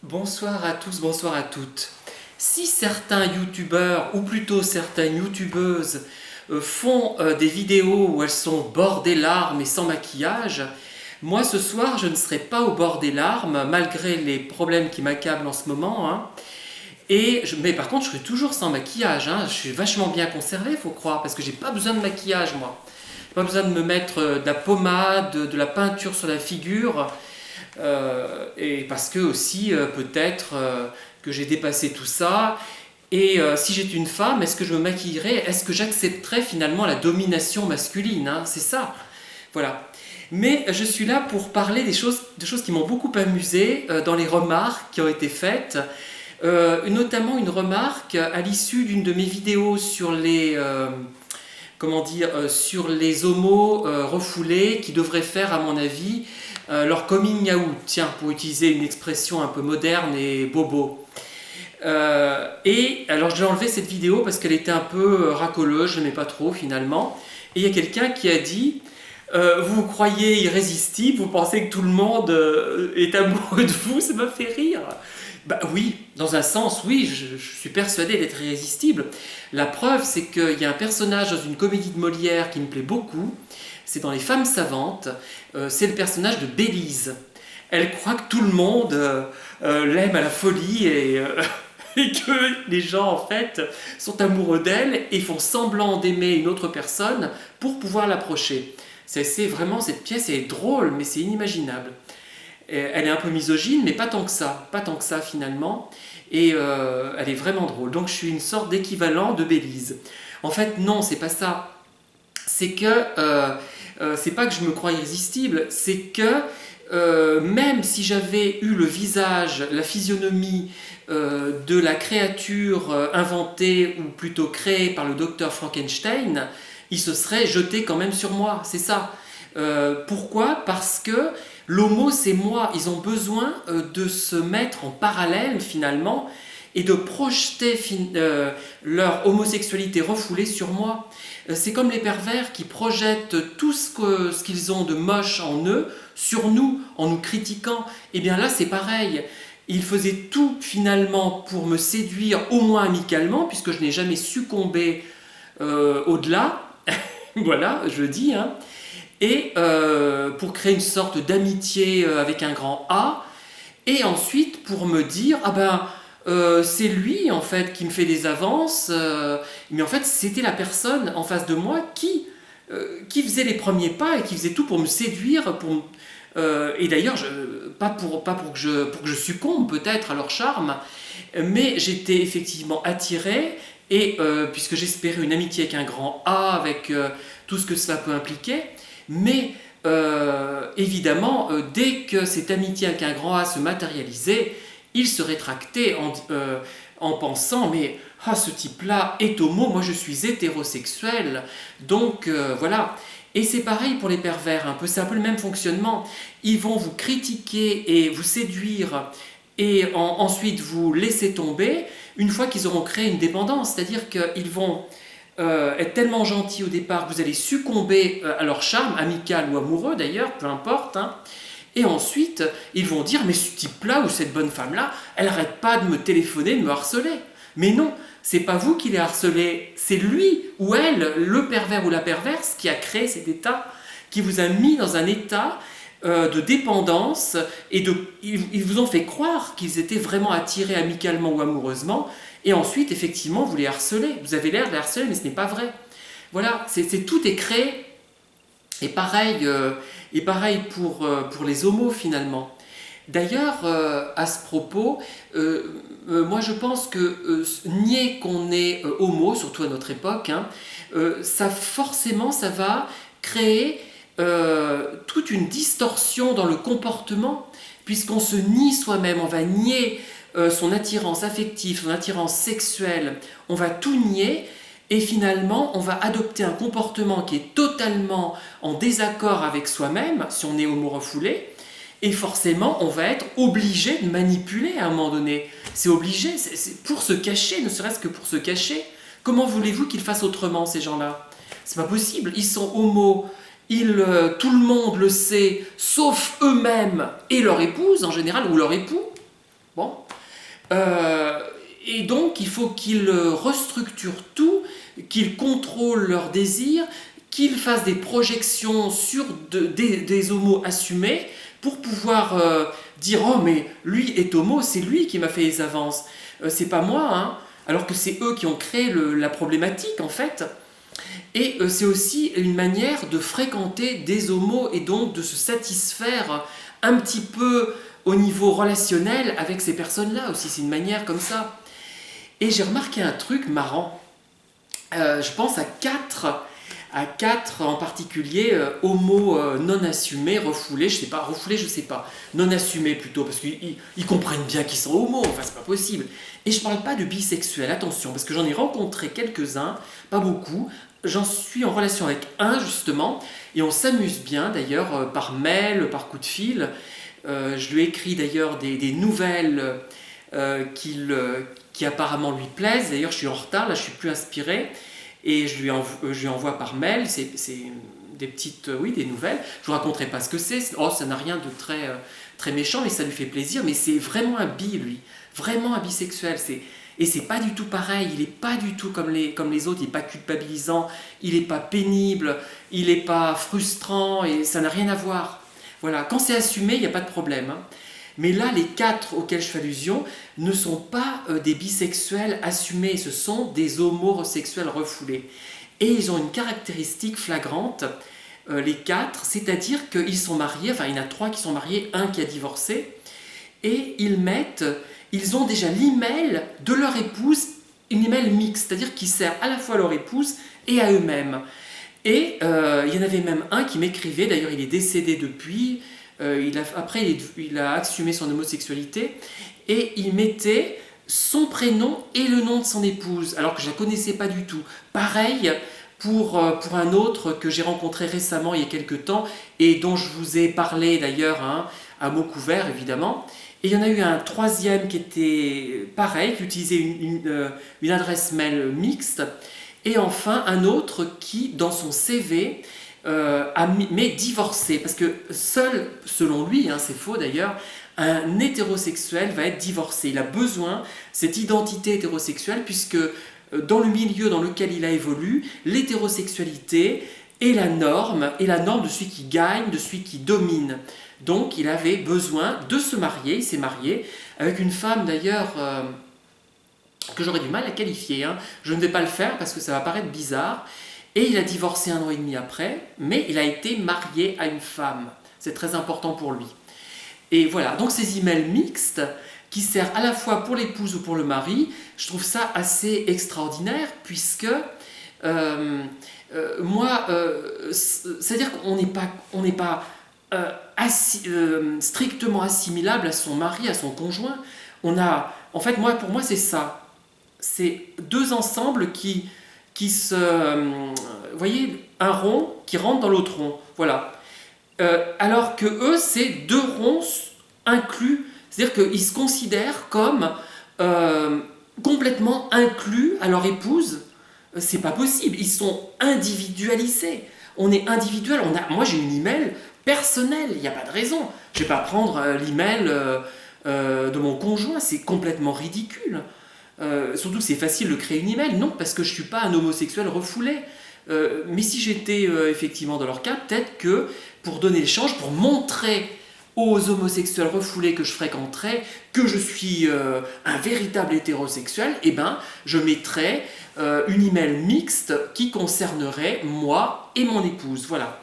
Bonsoir à tous, bonsoir à toutes. Si certains youtubeurs, ou plutôt certaines youtubeuses, font des vidéos où elles sont au bord des larmes et sans maquillage, moi ce soir je ne serai pas au bord des larmes, malgré les problèmes qui m'accablent en ce moment. Mais par contre je serai toujours sans maquillage, hein. Je suis vachement bien conservé, faut croire, parce que j'ai pas besoin de maquillage moi. J'ai pas besoin de me mettre de la pommade, de la peinture sur la figure. Et parce que aussi peut-être que j'ai dépassé tout ça. Et si j'étais une femme, est-ce que je me maquillerais? Est-ce que j'accepterais finalement la domination masculine, hein? C'est ça. Voilà. Mais je suis là pour parler de choses qui m'ont beaucoup amusé dans les remarques qui ont été faites. Notamment une remarque à l'issue d'une de mes vidéos sur sur les homos refoulés qui devraient faire, à mon avis, leur coming out, tiens, pour utiliser une expression un peu moderne et bobo. Et alors j'ai enlevé cette vidéo parce qu'elle était un peu racoleuse, je n'aimais pas trop finalement. Et il y a quelqu'un qui a dit vous vous croyez irrésistible, vous pensez que tout le monde est amoureux de vous, ça m'a fait rire. Bah oui, dans un sens, oui, je suis persuadé d'être irrésistible. La preuve, c'est qu'il y a un personnage dans une comédie de Molière qui me plaît beaucoup, c'est dans Les Femmes Savantes, c'est le personnage de Bélise. Elle croit que tout le monde l'aime à la folie et que les gens en fait sont amoureux d'elle et font semblant d'aimer une autre personne pour pouvoir l'approcher. C'est vraiment, cette pièce est drôle, mais c'est inimaginable. Elle est un peu misogyne, mais pas tant que ça finalement, et elle est vraiment drôle. Donc je suis une sorte d'équivalent de Bélise. En fait, non, c'est pas ça. C'est que c'est pas que je me crois irrésistible, c'est que même si j'avais eu le visage, la physionomie de la créature inventée ou plutôt créée par le docteur Frankenstein, il se serait jeté quand même sur moi, c'est ça. Pourquoi? Parce que l'homo c'est moi, ils ont besoin de se mettre en parallèle finalement et de projeter leur homosexualité refoulée sur moi. C'est comme les pervers qui projettent tout ce qu'ils ont de moche en eux sur nous, en nous critiquant. Et bien là c'est pareil. Ils faisaient tout finalement pour me séduire, au moins amicalement, puisque je n'ai jamais succombé au-delà. Voilà, je le dis, hein. Et pour créer une sorte d'amitié avec un grand A, et ensuite pour me dire, ah ben, c'est lui en fait qui me fait des avances, mais en fait c'était la personne en face de moi qui faisait les premiers pas et qui faisait tout pour me séduire, et d'ailleurs, pas pour que je succombe peut-être à leur charme, mais j'étais effectivement attiré, et puisque j'espérais une amitié avec un grand A, avec tout ce que cela peut impliquer, mais évidemment, dès que cette amitié avec un grand A se matérialisait, il se rétractait en pensant, mais ah, ce type-là est homo, moi je suis hétérosexuel, donc voilà. Et c'est pareil pour les pervers, c'est un peu le même fonctionnement. Ils vont vous critiquer et vous séduire et ensuite vous laisser tomber une fois qu'ils auront créé une dépendance. C'est-à-dire qu'ils vont être tellement gentils au départ que vous allez succomber à leur charme, amical ou amoureux d'ailleurs, peu importe. Hein. Et ensuite, ils vont dire, mais ce type-là ou cette bonne femme-là, elle n'arrête pas de me téléphoner, de me harceler. Mais non, c'est pas vous qui les harcelez, c'est lui ou elle, le pervers ou la perverse, qui a créé cet état, qui vous a mis dans un état de dépendance, et ils vous ont fait croire qu'ils étaient vraiment attirés amicalement ou amoureusement, et ensuite, effectivement, vous les harcelez. Vous avez l'air de les harceler, mais ce n'est pas vrai. Voilà, tout est créé. Et pareil pour les homos, finalement. D'ailleurs, à ce propos, moi je pense que nier qu'on est homo, surtout à notre époque, hein, forcément ça va créer toute une distorsion dans le comportement, puisqu'on se nie soi-même, on va nier son attirance affective, son attirance sexuelle, on va tout nier, et finalement on va adopter un comportement qui est totalement en désaccord avec soi-même, si on est homo refoulé, et forcément on va être obligé de manipuler à un moment donné. C'est obligé, c'est pour se cacher, ne serait-ce que pour se cacher. Comment voulez-vous qu'ils fassent autrement, ces gens-là? C'est pas possible, ils sont homo, tout le monde le sait, sauf eux-mêmes et leur épouse en général, ou leur époux. Bon. Euh, et donc, il faut qu'ils restructurent tout, qu'ils contrôlent leurs désirs, qu'ils fassent des projections sur des homos assumés pour pouvoir dire oh mais lui est homo, c'est lui qui m'a fait les avances, c'est pas moi, hein. Alors que c'est eux qui ont créé la problématique en fait. Et c'est aussi une manière de fréquenter des homos et donc de se satisfaire un petit peu au niveau relationnel avec ces personnes-là aussi, c'est une manière comme ça. Et j'ai remarqué un truc marrant. Je pense à quatre en particulier homos non assumés, refoulés, je sais pas, non assumés plutôt, parce qu'ils comprennent bien qu'ils sont homos, enfin c'est pas possible. Et je parle pas de bisexuels, attention, parce que j'en ai rencontré quelques-uns, pas beaucoup, j'en suis en relation avec un justement, et on s'amuse bien d'ailleurs par mail, par coup de fil. Je lui ai écrit d'ailleurs des nouvelles qui apparemment lui plaisent, d'ailleurs je suis en retard, là je suis plus inspiré. Et je lui envoie par mail, c'est des petites, oui, des nouvelles. Je vous raconterai pas ce que c'est. Oh, ça n'a rien de très méchant, mais ça lui fait plaisir. Mais c'est vraiment un bi, lui, vraiment un bisexuel. Et c'est pas du tout pareil. Il est pas du tout comme les autres. Il est pas culpabilisant, il est pas pénible, il est pas frustrant, et ça n'a rien à voir. Voilà. Quand c'est assumé, il n'y a pas de problème, hein. Mais là, les quatre auxquels je fais allusion ne sont pas des bisexuels assumés, ce sont des homosexuels refoulés. Et ils ont une caractéristique flagrante, les quatre, c'est-à-dire qu'ils sont mariés, enfin il y en a trois qui sont mariés, un qui a divorcé, et ils ont déjà l'email de leur épouse, une email mixte, c'est-à-dire qui sert à la fois à leur épouse et à eux-mêmes. Et il y en avait même un qui m'écrivait, d'ailleurs il est décédé depuis, après, il a assumé son homosexualité et il mettait son prénom et le nom de son épouse, alors que je ne la connaissais pas du tout. Pareil pour un autre que j'ai rencontré récemment, il y a quelques temps, et dont je vous ai parlé d'ailleurs, hein, à mots couverts évidemment. Et il y en a eu un troisième qui était pareil, qui utilisait une adresse mail mixte. Et enfin un autre qui, dans son CV, mais divorcé, parce que seul, selon lui, hein, c'est faux d'ailleurs, un hétérosexuel va être divorcé. Il a besoin de cette identité hétérosexuelle, puisque dans le milieu dans lequel il a évolué, l'hétérosexualité est la norme de celui qui gagne, de celui qui domine. Donc il avait besoin de se marier, il s'est marié avec une femme d'ailleurs que j'aurais du mal à qualifier, hein. Je ne vais pas le faire parce que ça va paraître bizarre. Et il a divorcé 1 an et demi après, mais il a été marié à une femme. C'est très important pour lui. Et voilà, donc ces emails mixtes, qui servent à la fois pour l'épouse ou pour le mari, je trouve ça assez extraordinaire, puisque c'est-à-dire qu'on n'est pas strictement assimilable à son mari, à son conjoint. En fait, pour moi, c'est ça. C'est deux ensembles qui se... vous voyez, un rond qui rentre dans l'autre rond. Voilà. Alors que eux, c'est deux ronds inclus. C'est-à-dire qu'ils se considèrent comme complètement inclus à leur épouse. C'est pas possible. Ils sont individualisés. On est individuel. Moi, j'ai une email personnelle. Il n'y a pas de raison. Je vais pas prendre l'email de mon conjoint. C'est complètement ridicule. Surtout que c'est facile de créer une email. Non, parce que je ne suis pas un homosexuel refoulé. Mais si j'étais effectivement dans leur cas, peut-être que pour donner l'échange, pour montrer aux homosexuels refoulés que je fréquenterais que je suis un véritable hétérosexuel, eh ben, je mettrais une email mixte qui concernerait moi et mon épouse. Voilà.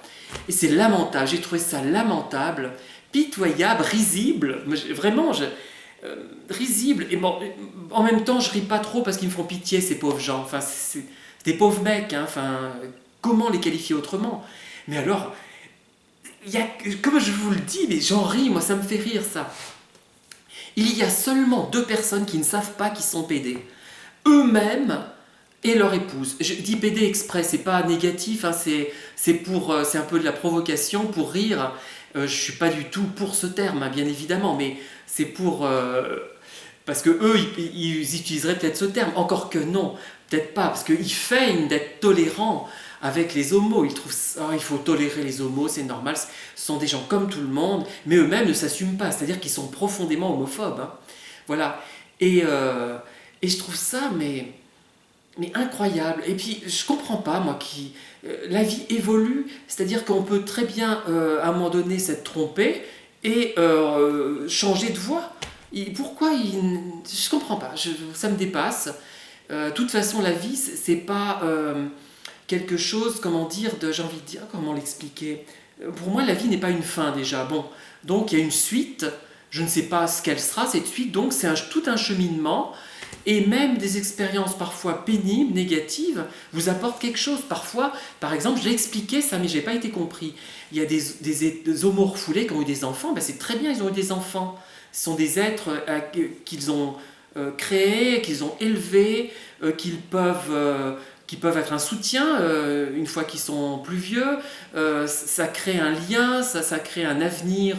Et c'est lamentable. J'ai trouvé ça lamentable, pitoyable, risible. Vraiment, risible. Et bon, en même temps, je ris pas trop parce qu'ils me font pitié, ces pauvres gens. Enfin, c'est des pauvres mecs. Hein. Enfin, comment les qualifier autrement? Mais alors, comme je vous le dis, mais j'en ris, moi, ça me fait rire, ça. Il y a seulement 2 personnes qui ne savent pas qu'ils sont PD. Eux-mêmes et leur épouse. Je dis PD exprès, c'est pas négatif, hein, c'est un peu de la provocation pour rire. Je suis pas du tout pour ce terme, hein, bien évidemment, mais c'est pour... parce que eux, ils utiliseraient peut-être ce terme. Encore que non, peut-être pas, parce qu'ils feignent d'être tolérants avec les homos. Ils trouvent il faut tolérer les homos, c'est normal, ce sont des gens comme tout le monde, mais eux-mêmes ne s'assument pas, c'est-à-dire qu'ils sont profondément homophobes. Hein. Voilà. Et je trouve ça, mais incroyable. Et puis, je comprends pas, moi, la vie évolue, c'est-à-dire qu'on peut très bien, à un moment donné, s'être trompé et changer de voie. Pourquoi je comprends pas, ça me dépasse. De toute façon, la vie, c'est pas quelque chose, comment dire, j'ai envie de dire, comment l'expliquer. Pour moi, la vie n'est pas une fin déjà. Bon, donc il y a une suite. Je ne sais pas ce qu'elle sera cette suite. Donc c'est tout un cheminement. Et même des expériences parfois pénibles, négatives, vous apportent quelque chose. Parfois, par exemple, j'ai expliqué ça, mais je n'ai pas été compris. Il y a des homos refoulés qui ont eu des enfants, ben c'est très bien, ils ont eu des enfants. Ce sont des êtres qu'ils ont créés, qu'ils ont élevés, qui peuvent être un soutien une fois qu'ils sont plus vieux. Ça crée un lien, ça crée un avenir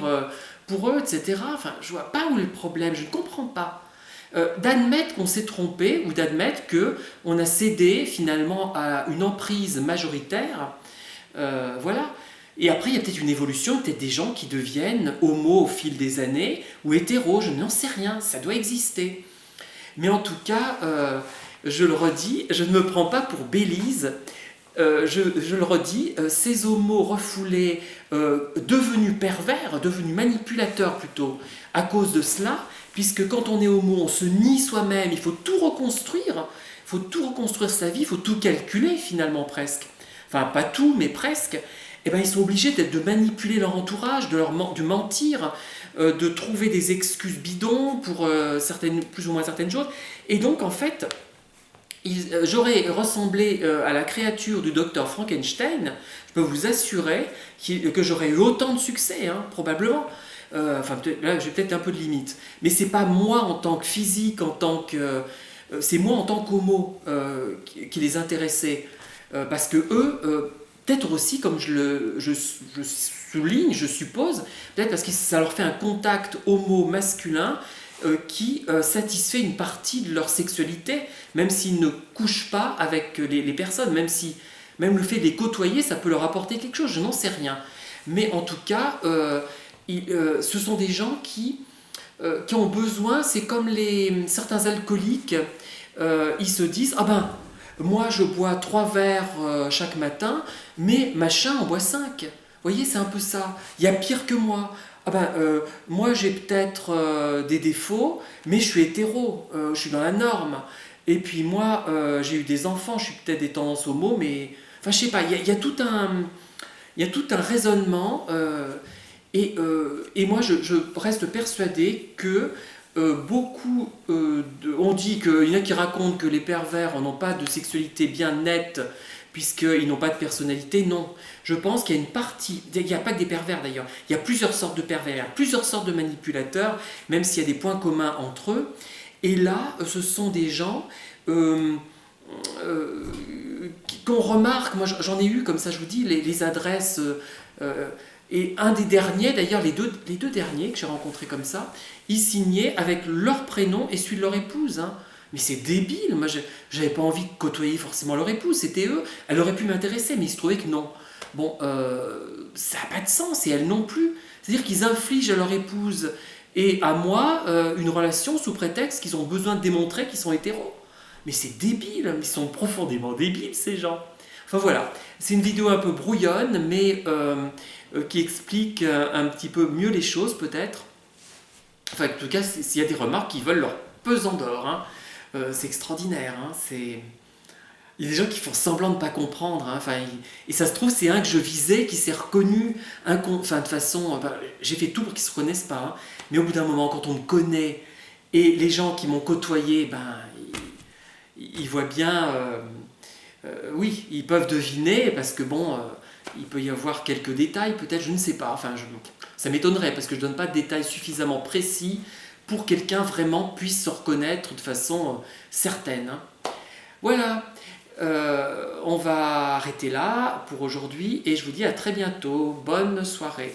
pour eux, etc. Enfin, je ne vois pas où est le problème, je ne comprends pas. D'admettre qu'on s'est trompé ou d'admettre qu'on a cédé finalement à une emprise majoritaire, voilà. Et après, il y a peut-être une évolution, peut-être des gens qui deviennent homo au fil des années ou hétéros, je n'en sais rien, ça doit exister. Mais en tout cas, je le redis, je ne me prends pas pour Bélise. Je le redis, ces homos refoulés, devenus pervers, devenus manipulateurs plutôt, à cause de cela, puisque quand on est homo, on se nie soi-même, il faut tout reconstruire, sa vie, il faut tout calculer finalement presque. Enfin, pas tout, mais presque. Eh ben, ils sont obligés peut-être de manipuler leur entourage, de mentir, de trouver des excuses bidons pour plus ou moins certaines choses. Et donc, en fait, j'aurais ressemblé à la créature du docteur Frankenstein. Je peux vous assurer que j'aurais eu autant de succès, hein, probablement. Enfin, là, j'ai peut-être un peu de limite. Mais c'est pas moi en tant que physique, c'est moi en tant qu'homo qui les intéressait. Parce que eux, peut-être aussi, comme je souligne, je suppose, peut-être parce que ça leur fait un contact homo-masculin qui satisfait une partie de leur sexualité, même s'ils ne couchent pas avec les personnes, même le fait de les côtoyer, ça peut leur apporter quelque chose, je n'en sais rien. Mais en tout cas, ce sont des gens qui ont besoin, c'est comme certains alcooliques, ils se disent « Ah ben, moi je bois 3 verres chaque matin, mais machin en boit 5. » Vous voyez, c'est un peu ça. Il y a pire que moi. Ah ben, moi j'ai peut-être des défauts, mais je suis hétéro, je suis dans la norme. Et puis moi, j'ai eu des enfants, je suis peut-être des tendances homo, mais... Enfin, je sais pas, il y a tout un raisonnement... Et moi, je reste persuadé que on dit qu'il y en a qui racontent que les pervers n'ont pas de sexualité bien nette puisqu'ils n'ont pas de personnalité. Non, je pense qu'il y a une partie, il n'y a pas que des pervers d'ailleurs, il y a plusieurs sortes de pervers, plusieurs sortes de manipulateurs, même s'il y a des points communs entre eux. Et là, ce sont des gens qu'on remarque, moi j'en ai eu comme ça, je vous dis, les adresses... et un des derniers, d'ailleurs les deux derniers que j'ai rencontrés comme ça, ils signaient avec leur prénom et celui de leur épouse. Hein. Mais c'est débile, moi j'avais pas envie de côtoyer forcément leur épouse, c'était eux, elle aurait pu m'intéresser, mais il se trouvait que non. Bon, ça n'a pas de sens, et elle non plus. C'est-à-dire qu'ils infligent à leur épouse et à moi une relation sous prétexte qu'ils ont besoin de démontrer qu'ils sont hétéros. Mais c'est débile, ils sont profondément débiles ces gens. Enfin voilà, c'est une vidéo un peu brouillonne, mais qui explique un petit peu mieux les choses peut-être. Enfin, en tout cas, s'il y a des remarques qui veulent leur pesant d'or, hein, c'est extraordinaire. Hein, il y a des gens qui font semblant de ne pas comprendre. Hein, enfin, et ça se trouve, c'est un que je visais, qui s'est reconnu, enfin, de façon... j'ai fait tout pour qu'ils ne se reconnaissent pas. Hein, mais au bout d'un moment, quand on me connaît, et les gens qui m'ont côtoyé, ils voient bien... oui, ils peuvent deviner, parce que bon... il peut y avoir quelques détails, peut-être, je ne sais pas. Enfin, ça m'étonnerait parce que je ne donne pas de détails suffisamment précis pour que quelqu'un vraiment puisse se reconnaître de façon certaine. Hein. Voilà, on va arrêter là pour aujourd'hui et je vous dis à très bientôt. Bonne soirée.